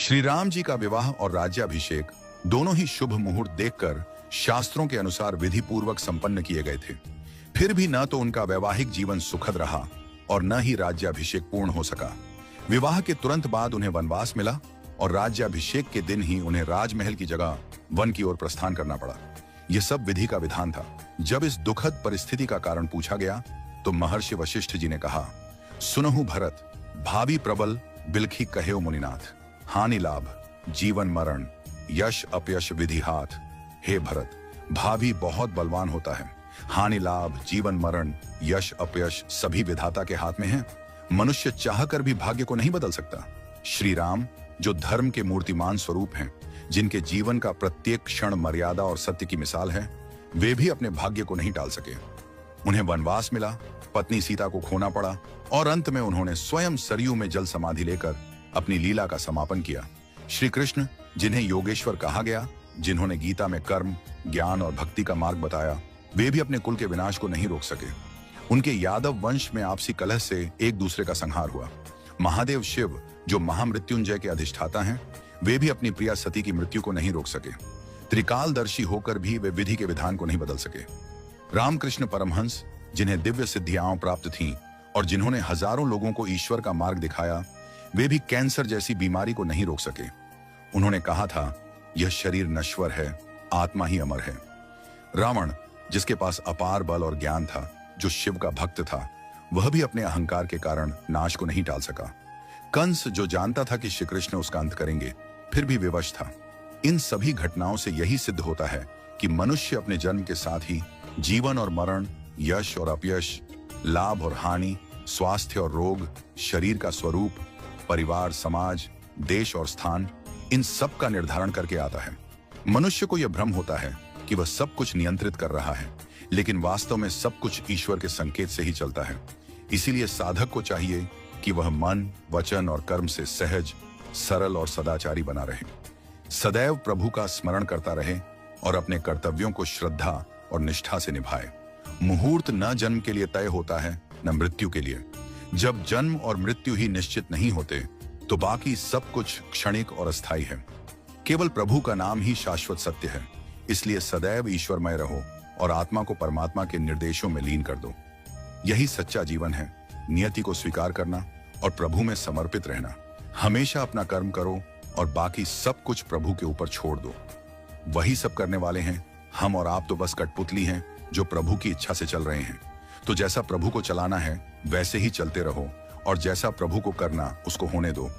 श्री राम जी का विवाह और राज्याभिषेक दोनों ही शुभ मुहूर्त देखकर शास्त्रों के अनुसार विधि पूर्वक संपन्न किए गए थे। फिर भी न तो उनका वैवाहिक जीवन सुखद रहा और न ही राज्याभिषेक पूर्ण हो सका। विवाह के तुरंत बाद उन्हें वनवास मिला और राज्याभिषेक के दिन ही उन्हें राजमहल की जगह वन की ओर प्रस्थान करना पड़ा। यह सब विधि का विधान था। जब इस दुखद परिस्थिति का कारण पूछा गया तो महर्षि वशिष्ठ जी ने कहा, सुनहु भरत, भावी प्रबल बिलखी कहेओ मुनिनाथ, हानि लाभ जीवन मरण यश अपयश विधि हाथ। हे भरत, भावी बहुत बलवान होता है, हानि लाभ जीवन मरण यश अपयश सभी विधाता के हाथ में है। मनुष्य चाहकर भी भाग्य को नहीं बदल सकता। श्री राम जो धर्म के मूर्तिमान स्वरूप हैं, जिनके जीवन का प्रत्येक क्षण मर्यादा और सत्य की मिसाल है, वे भी अपने भाग्य को नहीं टाल सके। उन्हें वनवास मिला, पत्नी सीता को खोना पड़ा और अंत में उन्होंने स्वयं सरयू में जल समाधि लेकर अपनी लीला का समापन किया। श्री कृष्ण जिन्हें योगेश्वर कहा गया, जिन्होंने गीता में कर्म ज्ञान और भक्ति का मार्ग बताया, वे भी अपने कुल के विनाश को नहीं रोक सके। उनके यादव वंश में आपसी कलह से एक दूसरे का संहार हुआ। महादेव शिव जो महामृत्युंजय के अधिष्ठाता हैं, वे भी अपनी प्रिया सती की मृत्यु को नहीं रोक सके। त्रिकालदर्शी होकर भी वे विधि के विधान को नहीं बदल सके। रामकृष्ण परमहंस जिन्हें दिव्य सिद्धियां प्राप्त थीं और जिन्होंने हजारों लोगों को ईश्वर का मार्ग दिखाया, वे भी कैंसर जैसी बीमारी को नहीं रोक सके। उन्होंने कहा था, यह शरीर नश्वर है, आत्मा ही अमर है। रावण जिसके पास अपार बल और ज्ञान था, जो शिव का भक्त था, वह भी अपने अहंकार के कारण नाश को नहीं टाल सका। कंस जो जानता था कि श्री कृष्ण उसका अंत करेंगे, फिर भी विवश था। इन सभी घटनाओं से यही सिद्ध होता है कि मनुष्य अपने जन्म के साथ ही जीवन और मरण, यश और अपयश, लाभ और हानि, स्वास्थ्य और रोग, शरीर का स्वरूप, परिवार, समाज, देश और स्थान, इन सब का निर्धारण करके आता है। मनुष्य को यह भ्रम होता है कि वह सब कुछ नियंत्रित कर रहा है, लेकिन वास्तव में सब कुछ ईश्वर के संकेत से ही चलता है। इसीलिए साधक को चाहिए कि वह मन, वचन और कर्म से सहज, सरल और सदाचारी बना रहे, सदैव प्रभु का स्मरण करता रहे और अपने कर्तव्यों को श्रद्धा और निष्ठा से निभाए। मुहूर्त न जन्म के लिए तय होता है, न मृत्यु के लिए। जब जन्म और मृत्यु ही निश्चित नहीं होते, तो बाकी सब कुछ क्षणिक और अस्थायी है। केवल प्रभु का नाम ही शाश्वत सत्य है। इसलिए सदैव ईश्वरमय रहो और आत्मा को परमात्मा के निर्देशों में लीन कर दो। यही सच्चा जीवन है। नियति को स्वीकार करना और प्रभु में समर्पित रहना। हमेशा अपना कर्म करो और बाकी सब कुछ प्रभु के ऊपर छोड़ दो। वही सब करने वाले हैं। हम और आप तो बस कठपुतली हैं जो प्रभु की इच्छा से चल रहे हैं। तो जैसा प्रभु को चलाना है वैसे ही चलते रहो और जैसा प्रभु को करना उसको होने दो।